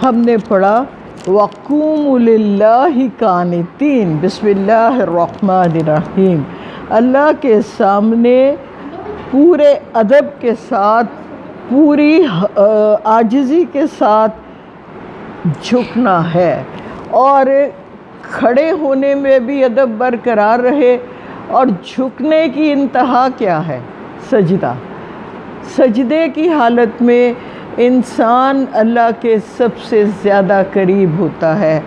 ہم نے پڑھا وَقُومُوا لِلَّهِ قَانِتِينَ، بسم اللہ الرحمن الرحیم، اللہ کے سامنے پورے ادب کے ساتھ، پوری عاجزی کے ساتھ جھکنا ہے، اور کھڑے ہونے میں بھی ادب برقرار رہے، اور جھکنے کی انتہا کیا ہے؟ سجدہ۔ سجدے کی حالت میں انسان اللہ کے سب سے زیادہ قریب ہوتا ہے۔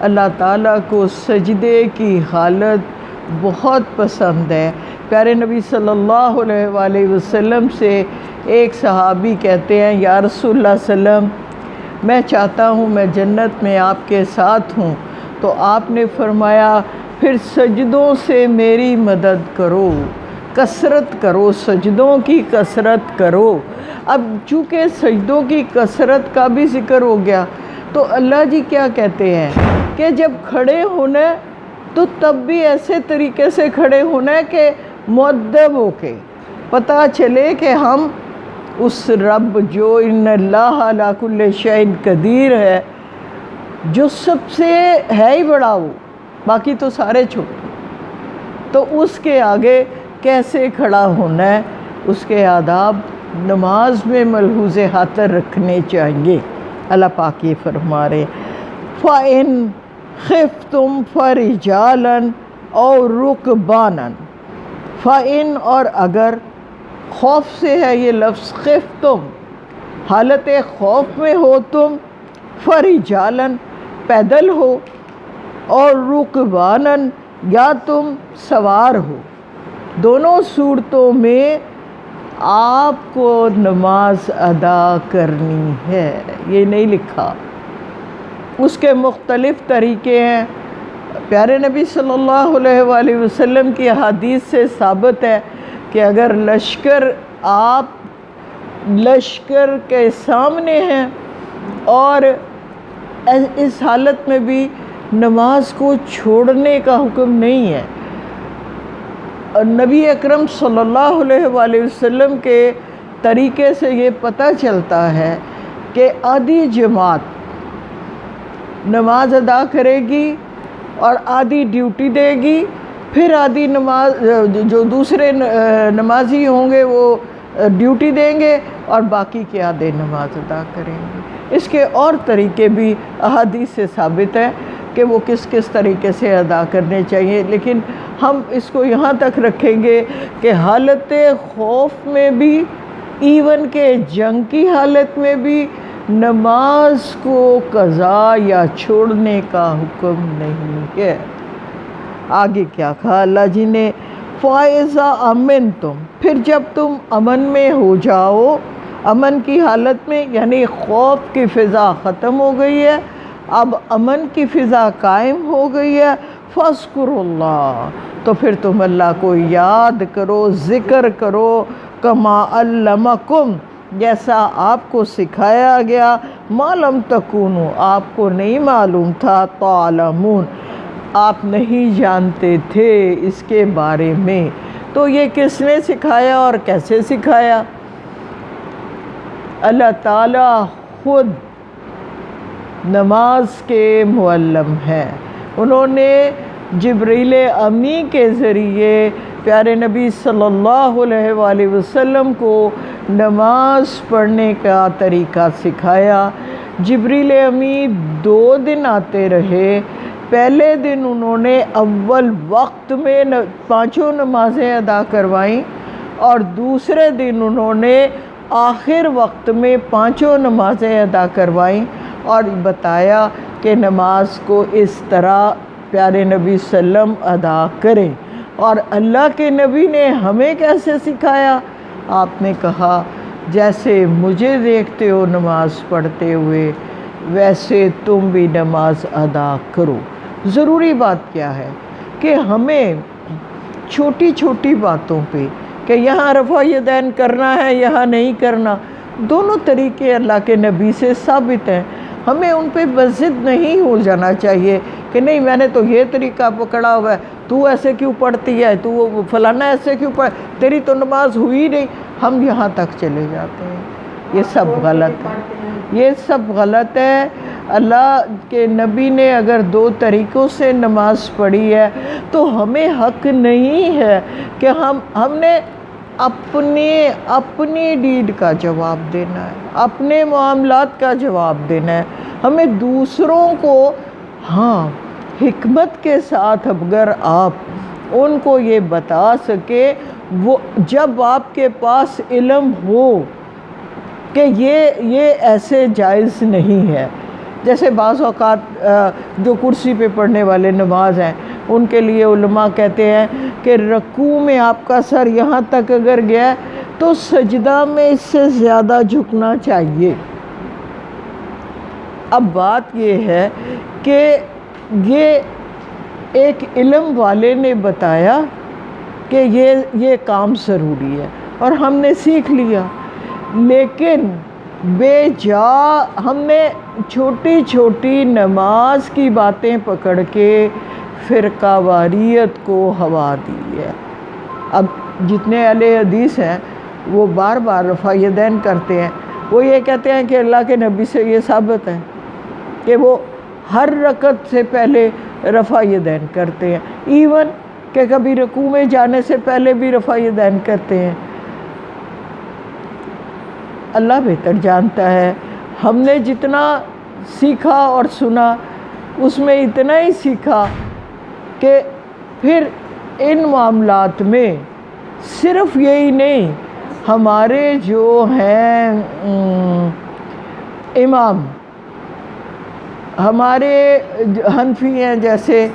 اللہ تعالیٰ کو سجدے کی حالت بہت پسند ہے۔ پیارے نبی صلی اللہ علیہ وآلہ وسلم سے ایک صحابی کہتے ہیں، یا رسول اللہ صلی اللہ علیہ وسلم، میں چاہتا ہوں میں جنت میں آپ کے ساتھ ہوں۔ تو آپ نے فرمایا پھر سجدوں سے میری مدد کرو، کثرت کرو، سجدوں کی کثرت کرو۔ اب چونکہ سجدوں کی کثرت کا بھی ذکر ہو گیا، تو اللہ جی کیا کہتے ہیں کہ جب کھڑے ہونا ہے تو تب بھی ایسے طریقے سے کھڑے ہونا ہے کہ مؤدب ہو کے پتہ چلے کہ ہم اس رب جو ان اللہ علی کل شیء قدیر ہے، جو سب سے ہے ہی بڑا، وہ باقی تو سارے چھوٹے، تو اس کے آگے کیسے کھڑا ہونا ہے، اس کے آداب نماز میں ملحوظ خاطر رکھنے چاہیے۔ اللہ پاک یہ فرما رہے فَإِنْ خِفْتُمْ فَرِجَالًا أَوْ رُكْبَانًا۔ فَإِنْ اور اگر، خوف سے ہے یہ لفظ، خفتم حالت خوف میں ہو تم، فرجالن پیدل ہو، اور رکبانن یا تم سوار ہو، دونوں صورتوں میں آپ کو نماز ادا کرنی ہے۔ یہ نہیں لکھا، اس کے مختلف طریقے ہیں۔ پیارے نبی صلی اللہ علیہ وآلہ وسلم کی حدیث سے ثابت ہے کہ اگر آپ لشکر کے سامنے ہیں اور اس حالت میں بھی نماز کو چھوڑنے کا حکم نہیں ہے۔ نبی اکرم صلی اللہ علیہ وآلہ وسلم کے طریقے سے یہ پتہ چلتا ہے کہ آدھی جماعت نماز ادا کرے گی اور آدھی ڈیوٹی دے گی، پھر آدھی نماز جو دوسرے نمازی ہوں گے وہ ڈیوٹی دیں گے، اور باقی کے آدھے نماز ادا کریں گے۔ اس کے اور طریقے بھی احادیث سے ثابت ہے کہ وہ کس کس طریقے سے ادا کرنے چاہیے، لیکن ہم اس کو یہاں تک رکھیں گے کہ حالت خوف میں بھی، ایون کہ جنگ کی حالت میں بھی، نماز کو قضا یا چھوڑنے کا حکم نہیں ہے۔ آگے کیا کہا اللہ جی نے؟ فَإِذَا أَمِنْتُمْ، پھر جب تم امن میں ہو جاؤ، امن کی حالت میں، یعنی خوف کی فضا ختم ہو گئی ہے، اب امن کی فضا قائم ہو گئی ہے، فَاذْكُرُوا اللَّهَ، تو پھر تم اللہ کو یاد کرو، ذکر کرو، كَمَا عَلَّمَكُمْ، جیسا آپ کو سکھایا گیا، مَا لَمْ تَكُونُوا، آپ کو نہیں معلوم تھا، تَعْلَمُونَ، آپ نہیں جانتے تھے اس کے بارے میں۔ تو یہ کس نے سکھایا اور کیسے سکھایا؟ اللہ تعالیٰ خود نماز کے معلم ہیں۔ انہوں نے جبریل امی کے ذریعے پیارے نبی صلی اللہ علیہ وآلہ وسلم کو نماز پڑھنے کا طریقہ سکھایا۔ جبریل امی 2 دن آتے رہے۔ پہلے دن انہوں نے اول وقت میں 5 نمازیں ادا کروائیں، اور دوسرے دن انہوں نے آخر وقت میں 5 نمازیں ادا کروائیں، اور بتایا کہ نماز کو اس طرح پیارے نبی صلی اللہ علیہ وسلم ادا کریں۔ اور اللہ کے نبی نے ہمیں کیسے سکھایا؟ آپ نے کہا جیسے مجھے دیکھتے ہو نماز پڑھتے ہوئے، ویسے تم بھی نماز ادا کرو۔ ضروری بات کیا ہے کہ ہمیں چھوٹی چھوٹی باتوں پہ، کہ یہاں رفع یدین کرنا ہے، یہاں نہیں کرنا، دونوں طریقے اللہ کے نبی سے ثابت ہیں، ہمیں ان پہ بضد نہیں ہو جانا چاہیے کہ نہیں میں نے تو یہ طریقہ پکڑا ہوا ہے، تو ایسے کیوں پڑھتی ہے، تو وہ فلانا ایسے کیوں تیری تو نماز ہوئی نہیں، ہم یہاں تک چلے جاتے ہیں۔ یہ سب غلط ہے، یہ سب غلط ہے۔ اللہ کے نبی نے اگر 2 طریقوں سے نماز پڑھی ہے تو ہمیں حق نہیں ہے کہ ہم نے اپنی ڈیڈ کا جواب دینا ہے، اپنے معاملات کا جواب دینا ہے۔ ہمیں دوسروں کو حکمت کے ساتھ اگر آپ ان کو یہ بتا سکے، وہ جب آپ کے پاس علم ہو کہ یہ ایسے جائز نہیں ہے، جیسے بعض اوقات جو کرسی پہ پڑھنے والے نماز ہیں ان کے لیے علماء کہتے ہیں کہ رکوع میں آپ کا سر یہاں تک اگر گیا تو سجدہ میں اس سے زیادہ جھکنا چاہیے۔ اب بات یہ ہے کہ یہ ایک علم والے نے بتایا کہ یہ کام ضروری ہے اور ہم نے سیکھ لیا، لیکن بے جا ہم نے چھوٹی چھوٹی نماز کی باتیں پکڑ کے فرقہ واریت کو ہوا دی ہے۔ اب جتنے اہل حدیث ہیں وہ بار بار رفع یدین کرتے ہیں، وہ یہ کہتے ہیں کہ اللہ کے نبی سے یہ ثابت ہے کہ وہ ہر رکعت سے پہلے رفع یدین کرتے ہیں، ایون کہ کبھی رکوع میں جانے سے پہلے بھی رفع یدین کرتے ہیں۔ اللہ بہتر جانتا ہے، ہم نے جتنا سیکھا اور سنا اس میں اتنا ہی سیکھا کہ پھر ان معاملات میں صرف یہی نہیں، ہمارے جو ہیں امام، ہمارے حنفی ہیں جیسے،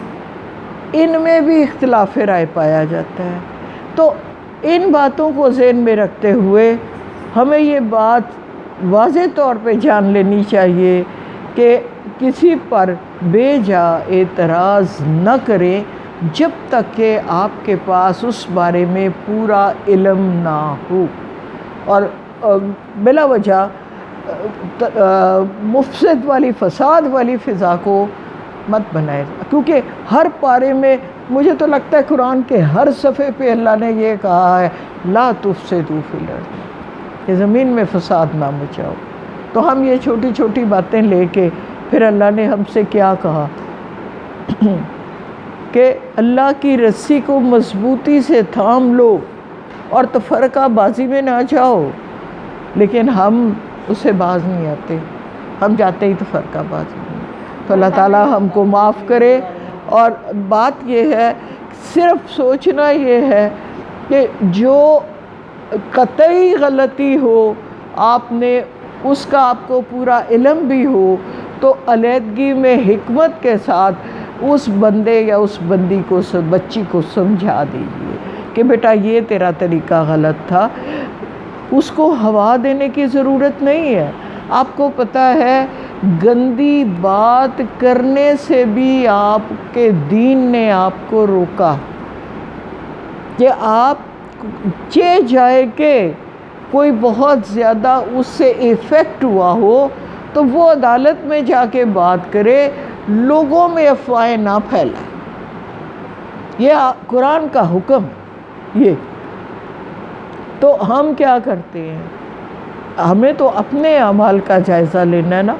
ان میں بھی اختلاف رائے پایا جاتا ہے۔ تو ان باتوں کو ذہن میں رکھتے ہوئے ہمیں یہ بات واضح طور پہ جان لینی چاہیے کہ کسی پر بے جا اعتراض نہ کریں جب تک کہ آپ کے پاس اس بارے میں پورا علم نہ ہو، اور بلا وجہ مفسد والی، فساد والی فضا کو مت بنائے، کیونکہ ہر پارے میں مجھے تو لگتا ہے قرآن کے ہر صفحے پہ اللہ نے یہ کہا ہے لا تفسدوا فی الارض، کہ زمین میں فساد نہ مچاؤ۔ تو ہم یہ چھوٹی چھوٹی باتیں لے کے پھر اللہ نے ہم سے کیا کہا کہ اللہ کی رسی کو مضبوطی سے تھام لو اور تفرقہ بازی میں نہ جاؤ، لیکن ہم اسے باز نہیں آتے، ہم جاتے ہی تفرقہ بازی میں۔ تو اللہ تعالیٰ ہم کو معاف کرے، اور بات یہ ہے، صرف سوچنا یہ ہے کہ جو قطعی غلطی ہو آپ نے اس کا آپ کو پورا علم بھی ہو تو علیحدگی میں حکمت کے ساتھ اس بندے یا اس بندی کو، بچی کو سمجھا دیجیے کہ بیٹا یہ تیرا طریقہ غلط تھا۔ اس کو ہوا دینے کی ضرورت نہیں ہے۔ آپ کو پتہ ہے گندی بات کرنے سے بھی آپ کے دین نے آپ کو روکا کہ آپ چاہ جائے کہ کوئی بہت زیادہ اس سے ایفیکٹ ہوا ہو تو وہ عدالت میں جا کے بات کرے، لوگوں میں افواہیں نہ پھیلائے۔ یہ قرآن کا حکم یہ۔ تو ہم کیا کرتے ہیں؟ ہمیں تو اپنے اعمال کا جائزہ لینا ہے نا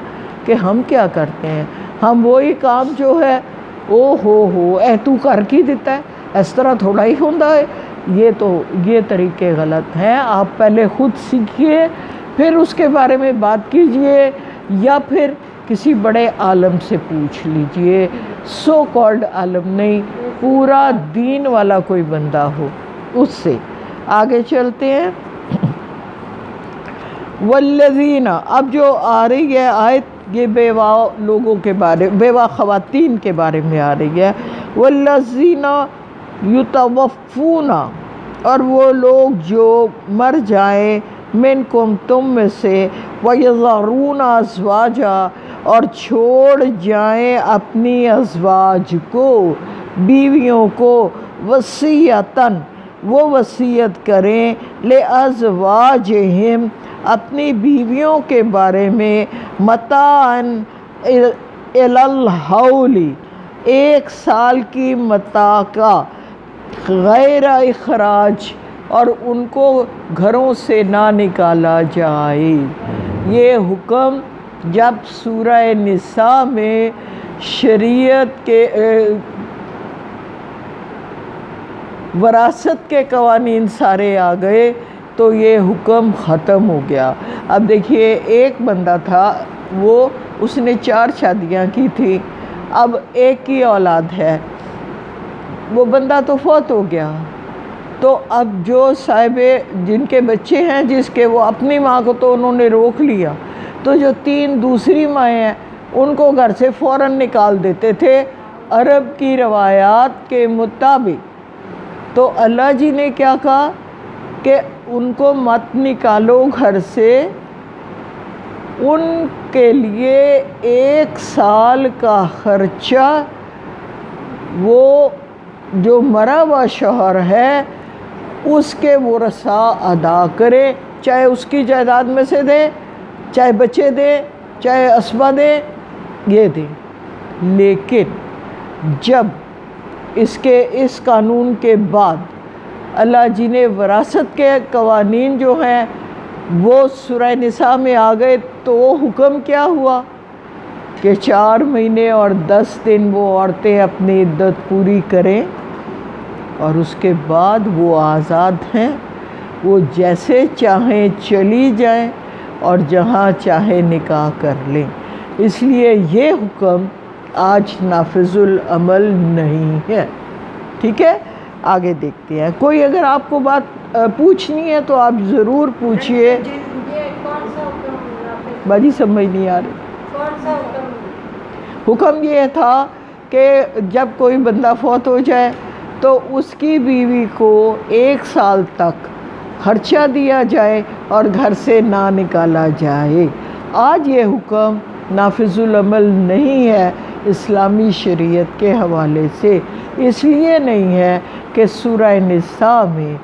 کہ ہم کیا کرتے ہیں۔ ہم وہی کام جو ہے تو کر کی دیتا ہے، اس طرح تھوڑا ہی ہوتا ہے، یہ طریقے غلط ہیں۔ آپ پہلے خود سیکھیے، پھر اس کے بارے میں بات کیجئے، یا پھر کسی بڑے عالم سے پوچھ لیجئے، سو کالڈ عالم نہیں، پورا دین والا کوئی بندہ ہو، اس سے۔ آگے چلتے ہیں۔ والذین، اب جو آ رہی ہے آیت یہ بیوہ لوگوں کے بارے، بیوہ خواتین کے بارے میں آ رہی ہے۔ والذین یتوفون، اور وہ لوگ جو مر جائیں، منکم تم میں سے، ویذرون ازواجا، اور چھوڑ جائیں اپنی ازواج کو، بیویوں کو، وصیتاً، وہ وصیت کریں، لازواجہم، اپنی بیویوں کے بارے میں، متاعً الی الحول، 1 سال کی متاع کا، غیر اخراج، اور ان کو گھروں سے نہ نکالا جائے۔ یہ حکم جب سورہ نساء میں شریعت کے وراثت کے قوانین سارے آ گئے تو یہ حکم ختم ہو گیا۔ اب دیکھیے ایک بندہ تھا، اس نے 4 شادیاں کی تھی، اب ایک ہی اولاد ہے، وہ بندہ تو فوت ہو گیا، تو اب جو صاحب جن کے بچے ہیں، جس کے وہ اپنی ماں کو تو انہوں نے روک لیا، تو جو 3 دوسری مائیں ہیں ان کو گھر سے فوراً نکال دیتے تھے عرب کی روایات کے مطابق۔ تو اللہ جی نے کیا کہا کہ ان کو مت نکالو گھر سے، ان کے لیے 1 سال کا خرچہ وہ جو مرا ہوا شوہر ہے اس کے ورثاء ادا کرے، چاہے اس کی جائیداد میں سے دے، چاہے بچے دے، چاہے اسبہ دے، یہ دے۔ لیکن جب اس قانون کے بعد اللہ جی نے وراثت کے قوانین جو ہیں وہ سورہ نساء میں آ گئے، تو وہ حکم کیا ہوا کہ 4 مہینے اور 10 دن وہ عورتیں اپنی عدت پوری کریں، اور اس کے بعد وہ آزاد ہیں، وہ جیسے چاہیں چلی جائیں اور جہاں چاہے نکاح کر لیں۔ اس لیے یہ حکم آج نافذ العمل نہیں ہے۔ ٹھیک ہے، آگے دیکھتے ہیں۔ کوئی اگر آپ کو بات پوچھنی ہے تو آپ ضرور پوچھئے۔ باجی سمجھ نہیں آ رہی۔ حکم یہ تھا کہ جب کوئی بندہ فوت ہو جائے تو اس کی بیوی کو 1 سال تک خرچہ دیا جائے اور گھر سے نہ نکالا جائے۔ آج یہ حکم نافذ العمل نہیں ہے اسلامی شریعت کے حوالے سے، اس لیے نہیں ہے کہ سورہ نساء میں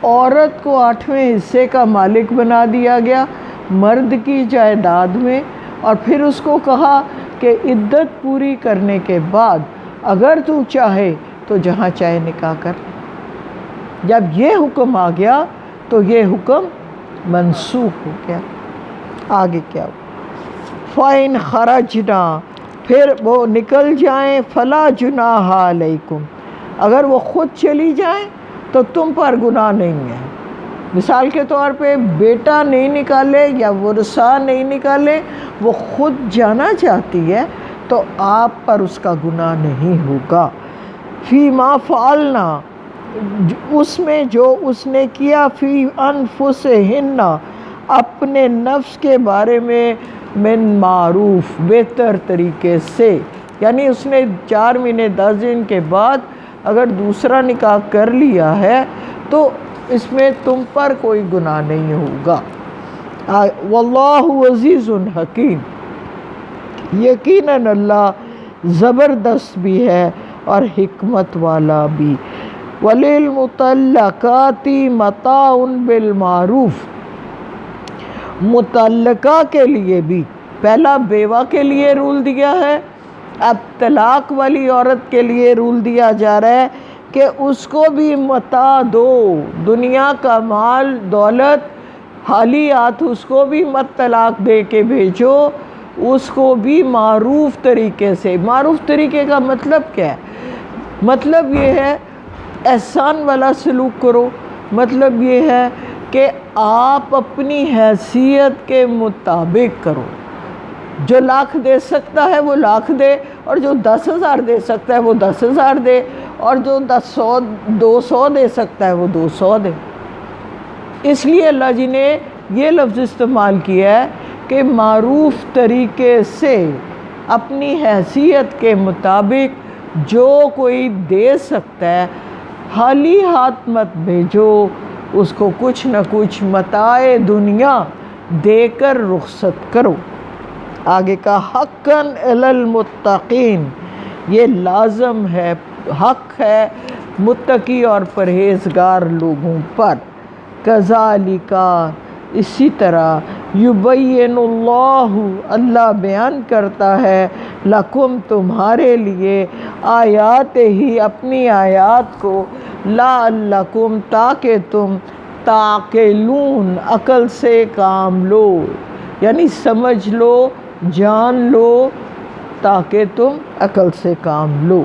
عورت کو 8ویں حصے کا مالک بنا دیا گیا مرد کی جائیداد میں، اور پھر اس کو کہا کہ عدت پوری کرنے کے بعد اگر تو چاہے تو جہاں چاہے نکاح کر۔ جب یہ حکم آ گیا تو یہ حکم منسوخ ہو گیا۔ آگے کیا ہو؟ فَإِنْ خَرَجْنَا، پھر وہ نکل جائیں، فَلَا جُنَاحَ عَلَيْكُمْ، اگر وہ خود چلی جائیں تو تم پر گناہ نہیں ہے۔ مثال کے طور پہ بیٹا نہیں نکالے یا ورثاء نہیں نکالے، وہ خود جانا چاہتی ہے تو آپ پر اس کا گناہ نہیں ہوگا۔ فی ما فعلنا، اس میں جو اس نے کیا، فی انفسہن، اپنے نفس کے بارے میں، من معروف، بہتر طریقے سے، یعنی اس نے 4 مہینے 10 دن کے بعد اگر دوسرا نکاح کر لیا ہے تو اس میں تم پر کوئی گناہ نہیں ہوگا۔ واللہ عزیز حکیم، یقیناً اللہ زبردست بھی ہے اور حکمت والا بھی۔ وَلِلْمُطَلَّقَاتِ مَتَاعٌ بِالْمَعْرُوفِ، متعلقہ کے لیے بھی، پہلا بیوہ کے لیے رول دیا ہے، اب طلاق والی عورت کے لیے رول دیا جا رہا ہے کہ اس کو بھی متاع دو، دنیا کا مال دولت حالی ہاتھ اس کو بھی مت طلاق دے کے بھیجو، اس کو بھی معروف طریقے سے۔ معروف طریقے کا مطلب کیا ہے؟ مطلب یہ ہے احسان والا سلوک کرو، مطلب یہ ہے کہ آپ اپنی حیثیت کے مطابق کرو، جو 1,00,000 دے سکتا ہے وہ 1,00,000 دے، اور جو 10,000 دے سکتا ہے وہ 10,000 دے، اور جو 200 دے سکتا ہے وہ 200 دے۔ اس لیے اللہ جی نے یہ لفظ استعمال کیا ہے کہ معروف طریقے سے اپنی حیثیت کے مطابق جو کوئی دے سکتا ہے، خالی ہاتھ مت بھیجو، اس کو کچھ نہ کچھ متاع دنیا دے کر رخصت کرو۔ آگے کا حقاً علی المتقین، یہ لازم ہے، حق ہے متقی اور پرہیزگار لوگوں پر۔ کذالک، اسی طرح، یبین اللہ، اللہ بیان کرتا ہے، لکم، تمہارے لیے، آیات ہی، اپنی آیات کو، لعلکم، تاکہ تم، تعقلون، عقل سے کام لو، یعنی سمجھ لو، جان لو تاکہ تم عقل سے کام لو۔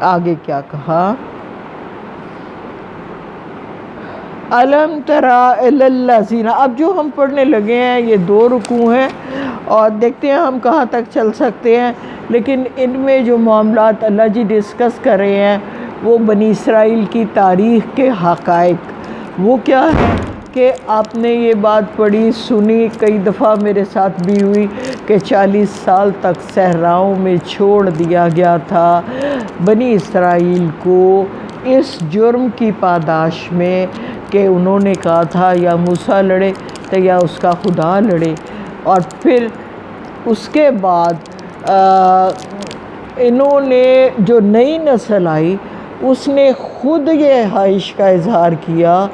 آگے کیا کہا؟ الم تری الی الذین، اب جو ہم پڑھنے لگے ہیں یہ 2 رکوع ہیں اور دیکھتے ہیں ہم کہاں تک چل سکتے ہیں، لیکن ان میں جو معاملات اللہ جی ڈسکس کر رہے ہیں وہ بنی اسرائیل کی تاریخ کے حقائق۔ وہ کیا ہے کہ آپ نے یہ بات پڑھی سنی، کئی دفعہ میرے ساتھ بھی ہوئی کہ 40 سال تک صحراؤں میں چھوڑ دیا گیا تھا بنی اسرائیل کو اس جرم کی پاداش میں کہ انہوں نے کہا تھا یا موسیٰ لڑے تو یا اس کا خدا لڑے، اور پھر اس کے بعد انہوں نے جو نئی نسل آئی اس نے خود یہ خواہش کا اظہار کیا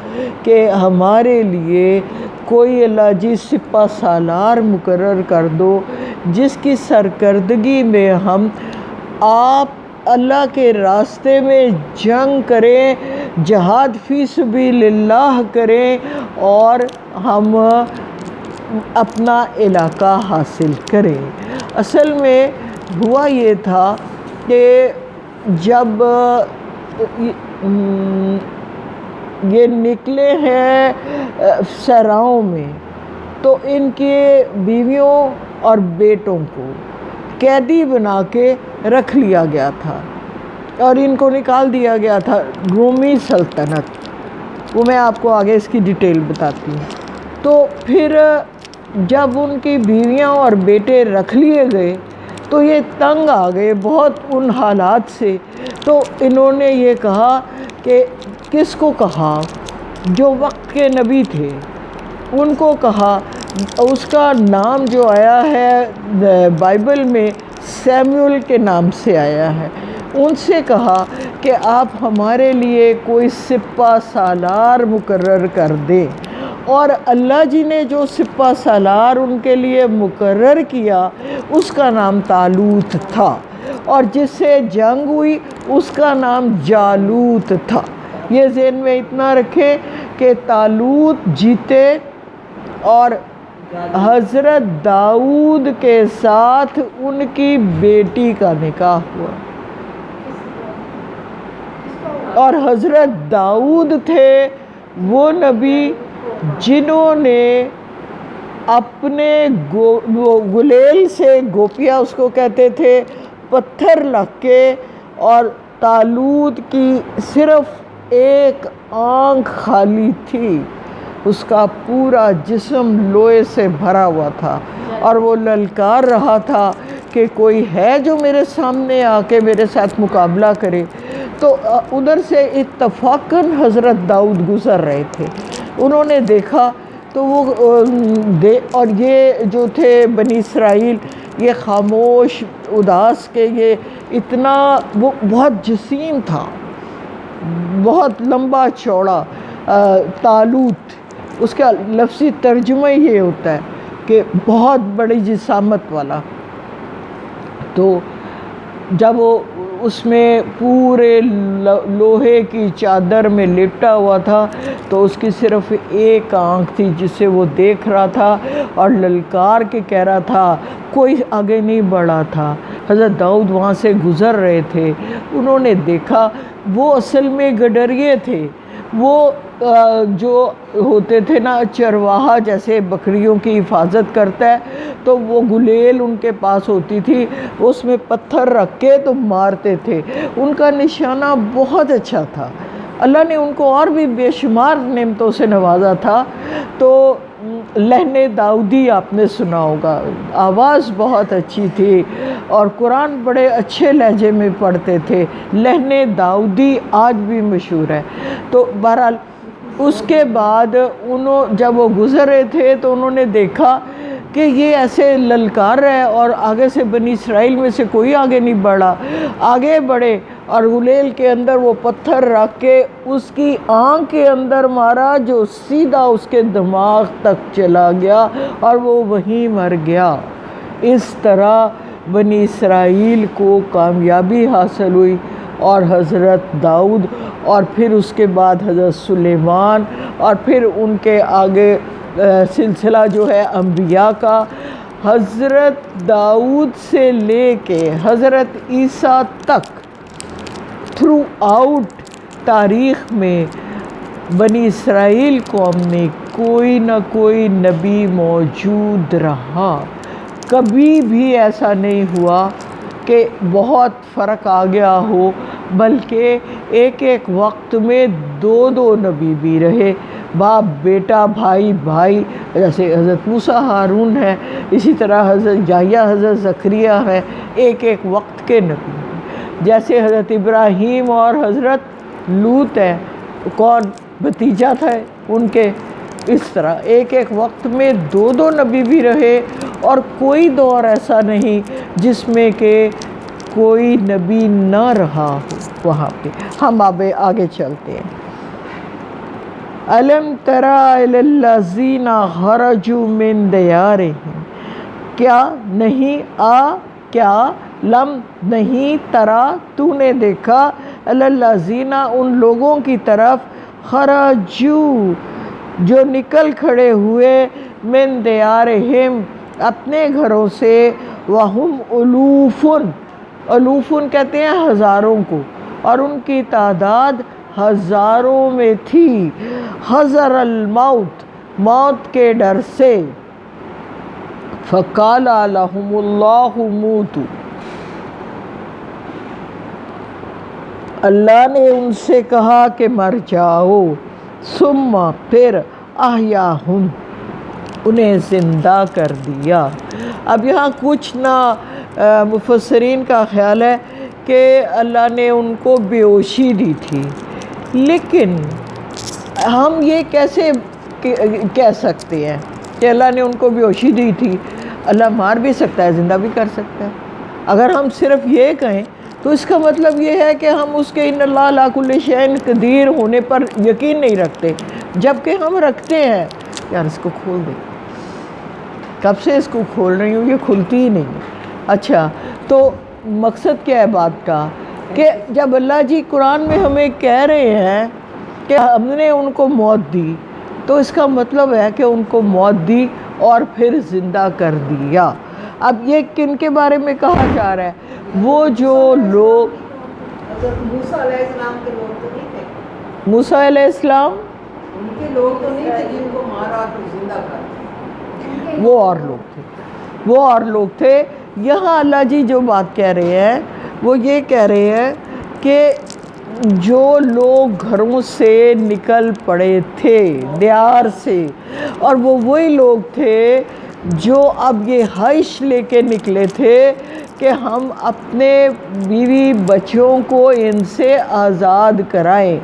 کہ ہمارے لیے کوئی اللہ جی سپہ سالار مقرر کر دو جس کی سرکردگی میں ہم آپ اللہ کے راستے میں جنگ کریں، جہاد فی سبیل اللہ کریں اور ہم اپنا علاقہ حاصل کریں۔ اصل میں ہوا یہ تھا کہ جب یہ نکلے ہیں صحراؤں میں تو ان کے بیویوں اور بیٹوں کو قیدی بنا کے رکھ لیا گیا تھا اور ان کو نکال دیا گیا تھا رومی سلطنت۔ وہ میں آپ کو آگے اس کی ڈیٹیل بتاتی ہوں۔ تو پھر جب ان کی بیویاں اور بیٹے رکھ لیے گئے تو یہ تنگ آ گئے بہت ان حالات سے، تو انہوں نے یہ کہا کہ کس کو کہا؟ جو وقت کے نبی تھے ان کو کہا، اس کا نام جو آیا ہے بائبل میں سیموئل کے نام سے آیا ہے، ان سے کہا کہ آپ ہمارے لیے کوئی سپہ سالار مقرر کر دیں، اور اللہ جی نے جو سپہ سالار ان کے لیے مقرر کیا اس کا نام طالوت تھا، اور جس سے جنگ ہوئی اس کا نام جالوت تھا۔ یہ ذہن میں اتنا رکھیں کہ طالوت جیتے اور حضرت داؤد کے ساتھ ان کی بیٹی کا نکاح ہوا، اور حضرت داؤد تھے وہ نبی جنہوں نے اپنے گلیل سے، گوپیا اس کو کہتے تھے، پتھر رکھ کے، اور طالوت کی صرف ایک آنکھ خالی تھی، اس کا پورا جسم لوہے سے بھرا ہوا تھا، اور وہ للکار رہا تھا کہ کوئی ہے جو میرے سامنے آ کے میرے ساتھ مقابلہ کرے۔ تو ادھر سے اتفاقاً حضرت داؤد گزر رہے تھے، انہوں نے دیکھا تو وہ اور یہ جو تھے بنی اسرائیل یہ خاموش اداس کے، یہ اتنا وہ بہت جسیم تھا، بہت لمبا چوڑا طالوت، اس کا لفظی ترجمہ یہ ہوتا ہے کہ بہت بڑی جسامت والا۔ تو جب وہ اس میں پورے لوہے کی چادر میں لپٹا ہوا تھا تو اس کی صرف ایک آنکھ تھی جس سے وہ دیکھ رہا تھا اور للکار کے کہہ رہا تھا، کوئی آگے نہیں بڑھا تھا۔ حضرت داؤد وہاں سے گزر رہے تھے، انہوں نے دیکھا وہ اصل میں گڈریے تھے، وہ جو ہوتے تھے نا چرواہا، جیسے بکریوں کی حفاظت کرتا ہے تو وہ گلیل ان کے پاس ہوتی تھی، اس میں پتھر رکھ کے تو مارتے تھے، ان کا نشانہ بہت اچھا تھا، اللہ نے ان کو اور بھی بے شمار نعمتوں سے نوازا تھا۔ تو لہن داؤدی آپ نے سنا ہوگا، آواز بہت اچھی تھی اور قرآن بڑے اچھے لہجے میں پڑھتے تھے، لہن داؤدی آج بھی مشہور ہے۔ تو بہرحال اس کے بعد جب وہ گزرے تھے تو انہوں نے دیکھا کہ یہ ایسے للکار رہے اور آگے سے بنی اسرائیل میں سے کوئی آگے نہیں بڑھا، آگے بڑھے اور غلیل کے اندر وہ پتھر رکھ کے اس کی آنکھ کے اندر مارا جو سیدھا اس کے دماغ تک چلا گیا اور وہ وہیں مر گیا۔ اس طرح بنی اسرائیل کو کامیابی حاصل ہوئی، اور حضرت داؤد اور پھر اس کے بعد حضرت سلیمان اور پھر ان کے آگے سلسلہ جو ہے انبیاء کا، حضرت داؤد سے لے کے حضرت عیسیٰ تک تھرو آؤٹ تاریخ میں بنی اسرائیل قوم میں کوئی نہ کوئی نبی موجود رہا. کبھی بھی ایسا نہیں ہوا کہ بہت فرق آ گیا ہو، بلکہ ایک ایک وقت میں دو دو نبی بھی رہے، باپ بیٹا بھائی بھائی، جیسے حضرت موسیٰ ہارون ہے، اسی طرح حضرت یحییٰ حضرت زکریا ہے، ایک ایک وقت کے نبی. جیسے حضرت ابراہیم اور حضرت لوط ہے، کون بھتیجا تھا ان کے، اس طرح ایک ایک وقت میں دو دو نبی بھی رہے، اور کوئی دور ایسا نہیں جس میں کہ کوئی نبی نہ رہا ہو وہاں پہ. ہم آگے چلتے ہیں. أَلَمْ تَرَ إِلَى الَّذِينَ خَرَجُوا مِن دِيَارِهِمْ، کیا لم نہیں ترا تو نے دیکھا، إِلَى الَّذِينَ ان لوگوں کی طرف، خرجوا جو نکل کھڑے ہوئے، من دیارہم اپنے گھروں سے، وہم الوفن کہتے ہیں ہزاروں کو، اور ان کی تعداد ہزاروں میں تھی، حذر الموت موت کے ڈر سے. فقال لهم اللہ موتوا اللہ نے ان سے کہا کہ مر جاؤ، ثم پھر احیاہم انہیں زندہ کر دیا. اب یہاں کچھ نہ مفسرین کا خیال ہے کہ اللہ نے ان کو بے ہوشی دی تھی، لیکن ہم یہ کیسے کہہ سکتے ہیں کہ اللہ نے ان کو بے ہوشی دی تھی؟ اللہ مار بھی سکتا ہے، زندہ بھی کر سکتا ہے. اگر ہم صرف یہ کہیں تو اس کا مطلب یہ ہے کہ ہم اس کے ان اللہ علی کل شیء قدیر ہونے پر یقین نہیں رکھتے، جبکہ ہم رکھتے ہیں. یار اس کو کھول دے، کب سے اس کو کھول رہی ہوں، یہ کھلتی ہی نہیں. اچھا، تو مقصد کیا ہے بات کا کہ جب اللہ جی قرآن میں ہمیں کہہ رہے ہیں کہ ہم نے ان کو موت دی، تو اس کا مطلب ہے کہ ان کو موت دی اور پھر زندہ کر دیا. اب یہ کن کے بارے میں کہا جا رہا ہے؟ وہ جو لوگ حضرت موسیٰ علیہ السلام کے لوگ تو نہیں تھے، موسیٰ علیہ السلام ان کے لوگ تو نہیں تھے جن کو مارا تو زندہ کر، وہ اور لوگ تھے. یہاں اللہ جی جو بات کہہ رہے ہیں وہ یہ کہہ رہے ہیں کہ جو لوگ گھروں سے نکل پڑے تھے دیار سے، اور وہ وہی لوگ تھے جو اب یہ خواہش لے کے نکلے تھے کہ ہم اپنے بیوی بچوں کو ان سے آزاد کرائیں.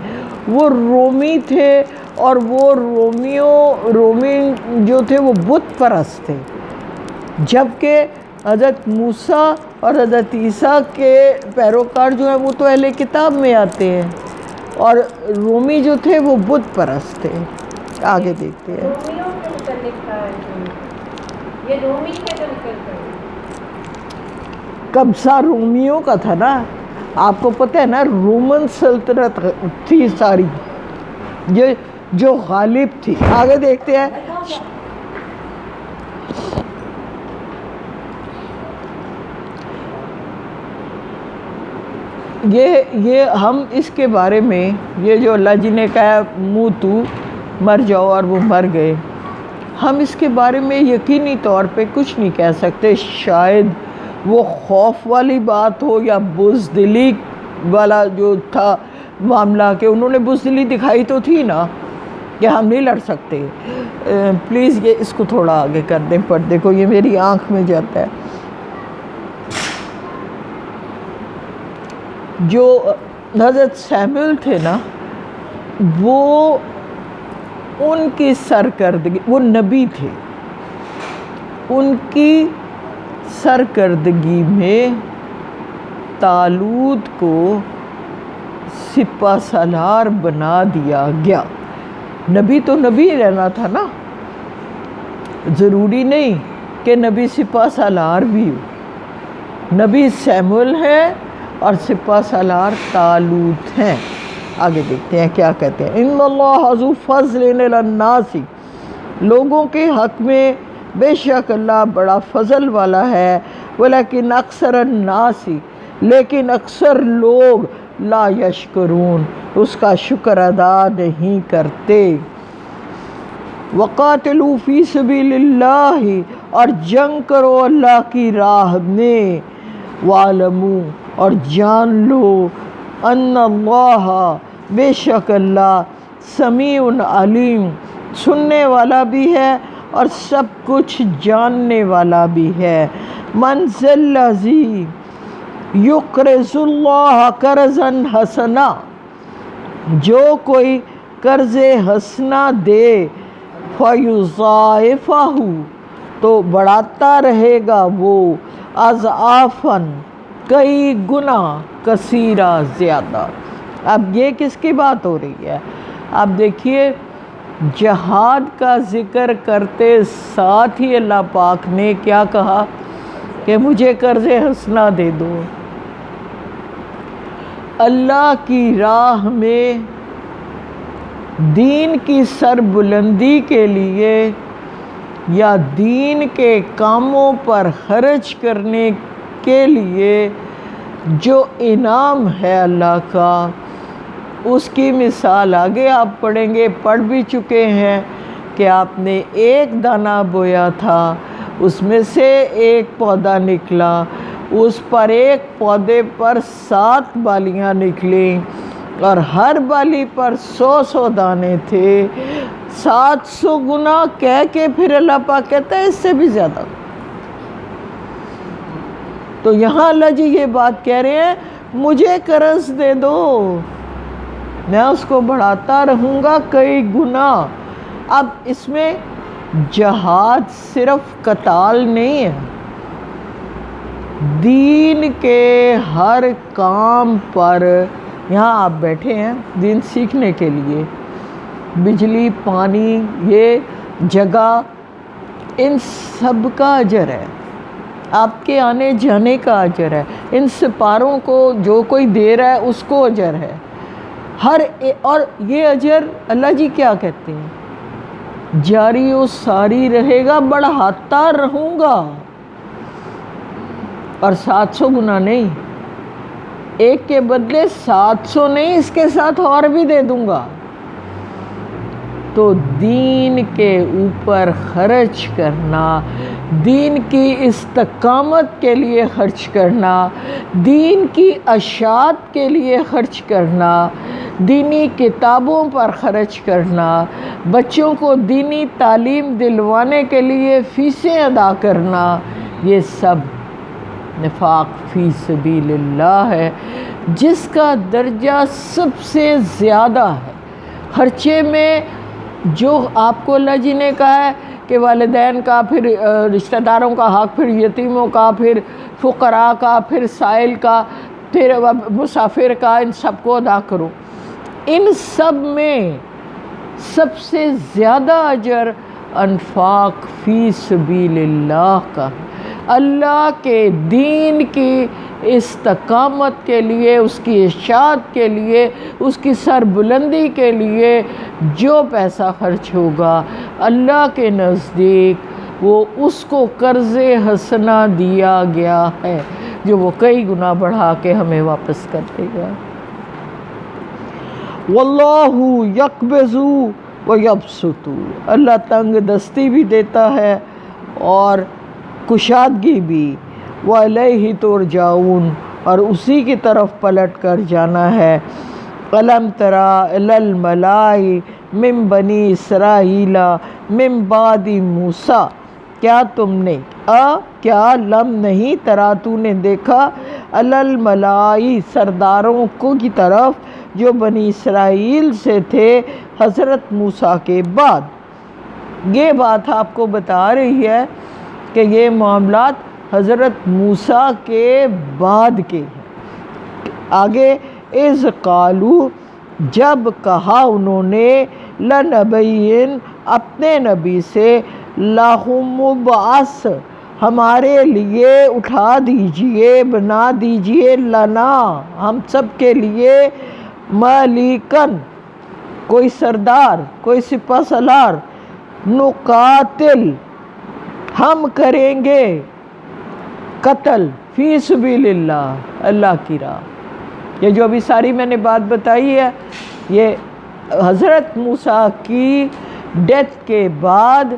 وہ رومی تھے، اور وہ رومی جو تھے وہ بت پرست تھے، جبکہ حضرت موسیٰ اور حضرت عیسیٰ کے پیروکار جو ہیں وہ تو اہل کتاب میں آتے ہیں، اور رومی جو تھے وہ بت پرست تھے. آگے دیکھتے ہیں. رومیوں کے متعلق تھا یہ رومی کے جو نکل کر قبضہ رومیوں کا تھا نا، آپ کو پتہ ہے نا، رومن سلطنت تھی ساری یہ جو غالب تھی. آگے دیکھتے ہیں. یہ ہم اس کے بارے میں، یہ جو اللہ جی نے کہا موتو مر جاؤ، اور وہ مر گئے، ہم اس کے بارے میں یقینی طور پہ کچھ نہیں کہہ سکتے. شاید وہ خوف والی بات ہو یا بزدلی والا جو تھا معاملہ، کہ انہوں نے بزدلی دکھائی تو تھی نا کہ ہم نہیں لڑ سکتے. پلیز یہ اس کو تھوڑا آگے کر دیں پردے کو، یہ میری آنکھ میں جاتا ہے. جو حضرت سیموئل تھے نا، وہ ان کی سرکردگی، وہ نبی تھے، ان کی سرکردگی میں طالوت کو سپہ سالار بنا دیا گیا. نبی تو نبی رہنا تھا نا، ضروری نہیں کہ نبی سپہ سالار بھی ہو. نبی سیموئل ہے اور سپہ سالار طالوت ہیں. آگے دیکھتے ہیں کیا کہتے ہیں. ان اللہ ذو فضل علی الناس، لوگوں کے حق میں بے شک اللہ بڑا فضل والا ہے، ولیکن اکثر الناس، لیکن اکثر لوگ لا یشکرون اس کا شکر ادا نہیں کرتے۔ وقاتلوا فی سبیل اللہ، اور جنگ کرو اللہ کی راہ میں، وعلموا اور جان لو، ان اللہ بے شک اللہ سمیع علیم سننے والا بھی ہے اور سب کچھ جاننے والا بھی ہے۔ من ذا الذی یقرض اللہ قرضا حسنا، جو کوئی قرض حسنا دے، فیضاعفہ تو بڑھاتا رہے گا وہ، اضعافاً کئی گنا، کثیرہ زیادہ۔ اب یہ کس کی بات ہو رہی ہے؟ اب دیکھیے جہاد کا ذکر کرتے ساتھ ہی اللہ پاک نے کیا کہا کہ مجھے قرض حسنہ دے دو۔ اللہ کی راہ میں دین کی سربلندی کے لیے یا دین کے کاموں پر خرچ کرنے کے لیے جو انعام ہے اللہ کا، اس کی مثال آگے آپ پڑھیں گے، پڑھ بھی چکے ہیں کہ آپ نے ایک دانہ بویا تھا، اس میں سے ایک پودا نکلا، اس پر ایک پودے پر 7 بالیاں نکلیں اور ہر بالی پر 100 دانے تھے، 700 گنا کہہ کے پھر اللہ پاک کہتا ہے اس سے بھی زیادہ۔ تو یہاں اللہ جی یہ بات کہہ رہے ہیں مجھے قرض دے دو، میں اس کو بڑھاتا رہوں گا کئی گنا۔ اب اس میں جہاد صرف قتال نہیں ہے، دین کے ہر کام پر، یہاں آپ بیٹھے ہیں دین سیکھنے کے لیے، بجلی، پانی، یہ جگہ، ان سب کا اجر ہے، آپ کے آنے جانے کا اجر ہے، ان سپاروں کو جو کوئی دے رہا ہے اس کو اجر ہے، اور یہ اجر اللہ جی کیا کہتے ہیں، جاری و ساری رہے گا، بڑھاتا رہوں گا، اور 700 گنا نہیں، ایک کے بدلے 700 نہیں، اس کے ساتھ اور بھی دے دوں گا۔ تو دین کے اوپر خرچ کرنا، دین کی استقامت کے لیے خرچ کرنا، دین کی اشاعت کے لیے خرچ کرنا، دینی کتابوں پر خرچ کرنا، بچوں کو دینی تعلیم دلوانے کے لیے فیسیں ادا کرنا، یہ سب نفاق فی سبیل اللہ ہے، جس کا درجہ سب سے زیادہ ہے خرچے میں۔ جو آپ کو اللہ جی نے کہا ہے کہ والدین کا، پھر رشتہ داروں کا حق، پھر یتیموں کا، پھر فقراء کا، پھر سائل کا، پھر مسافر کا، ان سب کو ادا کرو، ان سب میں سب سے زیادہ اجر انفاق فی سبیل اللہ کا، اللہ کے دین کی استقامت کے لیے، اس کی اشاعت کے لیے، اس کی سربلندی کے لیے جو پیسہ خرچ ہوگا اللہ کے نزدیک وہ اس کو قرض حسنہ دیا گیا ہے، جو وہ کئی گنا بڑھا کے ہمیں واپس کر دے گا۔ واللہ یقبض ویبسط، اللہ تنگ دستی بھی دیتا ہے اور کشادگی بھی، وَإِلَيْهِ تُرْجَعُونَ اور اسی کی طرف پلٹ کر جانا ہے۔ أَلَمْ تَرَ إِلَى الْمَلَائِ مِن بَنِي إِسْرَائِيلَ مِن بَعْدِ مُوسیٰ، کیا تم نے کیا لم نہیں ترا تو نے دیکھا، علی الملائی سرداروں کو کی طرف جو بنی اسرائیل سے تھے حضرت موسیٰ کے بعد۔ یہ بات آپ کو بتا رہی ہے کہ یہ معاملات حضرت موسیٰ کے بعد کے ہیں۔ آگے اذ قالوا، جب کہا انہوں نے، لنبیٍ اپنے نبی سے، لہم ابعث ہمارے لیے اٹھا دیجئے، بنا دیجئے، لنا ہم سب کے لیے، ملکن کوئی سردار، کوئی سپہ سالار، نقاتل ہم کریں گے قتل فی سبیل اللہ، اللہ کی راہ۔ یہ جو ابھی ساری میں نے بات بتائی ہے، یہ حضرت موسیٰ کی ڈیتھ کے بعد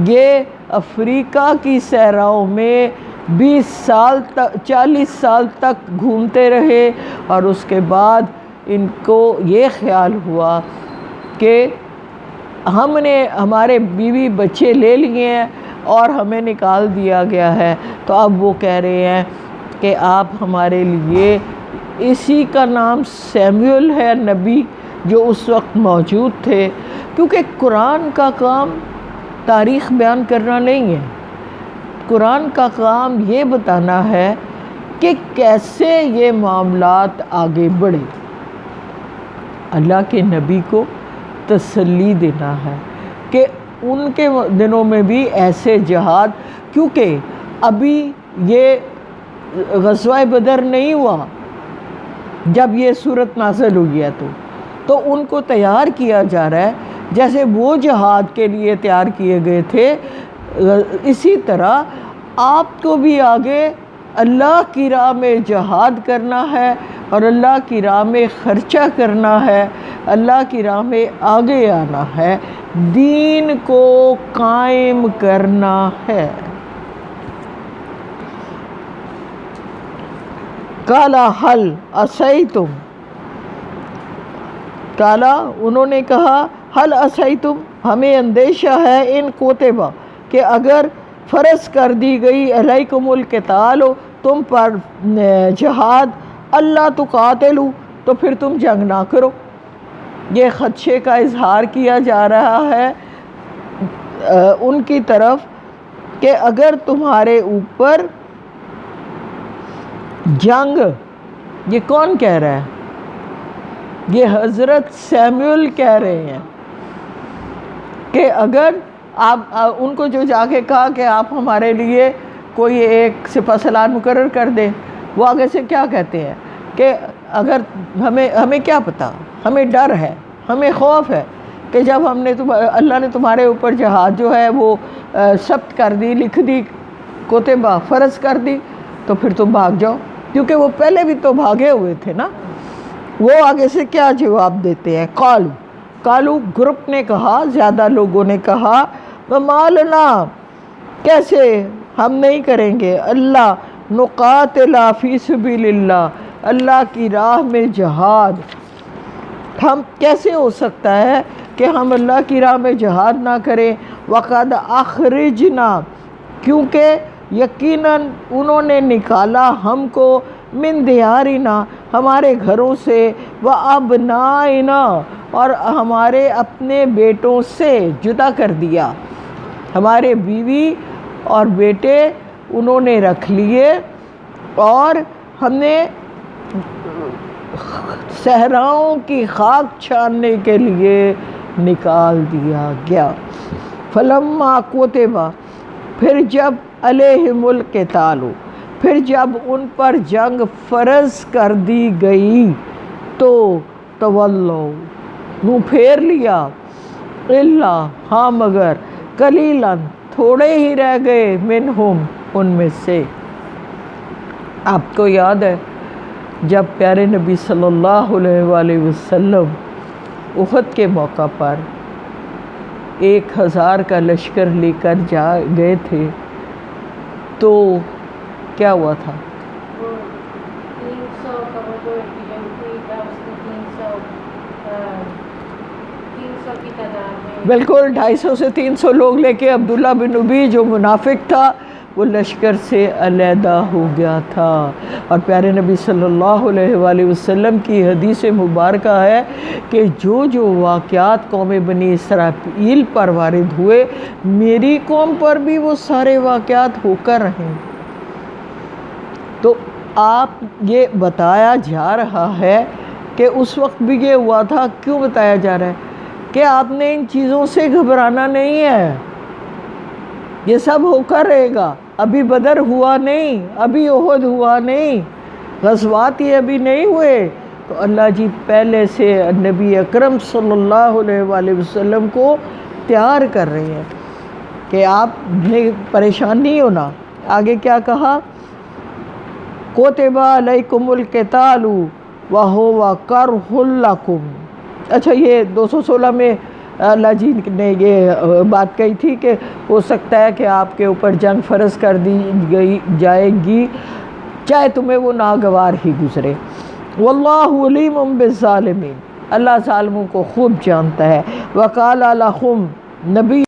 یہ افریقہ کی صحراؤں میں 40 سال تک گھومتے رہے، اور اس کے بعد ان کو یہ خیال ہوا کہ ہم نے ہمارے بیوی بچے لے لیے ہیں اور ہمیں نکال دیا گیا ہے، تو اب وہ کہہ رہے ہیں کہ آپ ہمارے لیے، اسی کا نام سیموئل ہے نبی جو اس وقت موجود تھے، کیونکہ قرآن کا کام تاریخ بیان کرنا نہیں ہے، قرآن کا کام یہ بتانا ہے کہ کیسے یہ معاملات آگے بڑھے، اللہ کے نبی کو تسلی دینا ہے کہ ان کے دنوں میں بھی ایسے جہاد، کیونکہ ابھی یہ غزوہ بدر نہیں ہوا جب یہ صورت نازل ہوئی ہے، تو ان کو تیار کیا جا رہا ہے جیسے وہ جہاد کے لیے تیار کیے گئے تھے، اسی طرح آپ کو بھی آگے اللہ کی راہ میں جہاد کرنا ہے اور اللہ کی راہ میں خرچہ کرنا ہے، اللہ کی راہ میں آگے آنا ہے، دین کو قائم کرنا ہے۔ قالا حل عصیتم، قالا انہوں نے کہا، حل عصیتم ہمیں اندیشہ ہے، ان کوتبہ کہ اگر فرض کر دی گئی علیکم القتال، تم پر جہاد، اللہ تقاتلوا تو پھر تم جنگ نہ کرو۔ یہ خدشے کا اظہار کیا جا رہا ہے ان کی طرف کہ اگر تمہارے اوپر جنگ، یہ کون کہہ رہا ہے؟ یہ حضرت سیموئل کہہ رہے ہیں کہ اگر آپ ان کو جو جا کے کہا کہ آپ ہمارے لیے کوئی ایک سپہ سالار مقرر کر دیں، وہ آگے سے کیا کہتے ہیں کہ اگر ہمیں کیا پتہ، ہمیں ڈر ہے، ہمیں خوف ہے کہ جب ہم نے اللہ نے تمہارے اوپر جہاد جو ہے وہ ثبت کر دی، لکھ دی، کوتبہ فرض کر دی، تو پھر تم بھاگ جاؤ، کیونکہ وہ پہلے بھی تو بھاگے ہوئے تھے نا۔ وہ آگے سے کیا جواب دیتے ہیں؟ قالو گروپ نے کہا، زیادہ لوگوں نے کہا، وما لنا کیسے ہم نہیں کریں گے، اللہ نقاتل فی سبیل اللہ، اللہ کی راہ میں جہاد، ہم کیسے ہو سکتا ہے کہ ہم اللہ کی راہ میں جہاد نہ کریں، وقد اخرجنا کیونکہ یقیناً انہوں نے نکالا ہم کو، من دیارنا ہمارے گھروں سے، وابنائنا اور ہمارے اپنے بیٹوں سے جدا کر دیا، ہمارے بیوی اور بیٹے انہوں نے رکھ لیے اور ہم نے صحراؤں کی خاک چھاننے کے لیے نکال دیا گیا۔ فلما کوتبہ پھر جب علیہم القتال، پھر جب ان پر جنگ فرض کر دی گئی تو تولوا منہ پھیر لیا، الا ہاں مگر قلیلا تھوڑے ہی رہ گئے، منہم ان میں سے۔ آپ کو یاد ہے جب پیارے نبی صلی اللہ علیہ وآلہ وسلم احد کے موقع پر 1000 کا لشکر لے کر گئے تھے تو کیا ہوا تھا؟ 300 کا وہ جو ایجنسی تھا اس میں 300 کی تعداد میں بالکل 250 سے 300 لوگ لے کے عبداللہ بن ابی جو منافق تھا وہ لشکر سے علیحدہ ہو گیا تھا، اور پیارے نبی صلی اللہ علیہ وآلہ وسلم کی حدیث مبارکہ ہے کہ جو واقعات قوم بنی اسرائیل پر وارد ہوئے، میری قوم پر بھی وہ سارے واقعات ہو کر رہیں۔ تو آپ یہ بتایا جا رہا ہے کہ اس وقت بھی یہ ہوا تھا، کیوں بتایا جا رہا ہے کہ آپ نے ان چیزوں سے گھبرانا نہیں ہے، یہ سب ہو کر رہے گا، ابھی بدر ہوا نہیں، ابھی احد ہوا نہیں، غزوات یہ ابھی نہیں ہوئے، تو اللہ جی پہلے سے نبی اکرم صلی اللہ علیہ وآلہ وسلم کو تیار کر رہے ہیں۔ کہ آپ نے پریشان نہیں ہونا۔ آگے کیا کہا؟ کتب علیکم القتال وہو کرہ لکم۔ اچھا یہ 216 میں اللہ جی نے یہ بات کہی تھی کہ ہو سکتا ہے کہ آپ کے اوپر جنگ فرض کر دی جائے گی چاہے تمہیں وہ ناگوار ہی گزرے۔ واللہ علیم بالظالمین، اللہ ظالموں کو خوب جانتا ہے۔ وقال لہم، نبی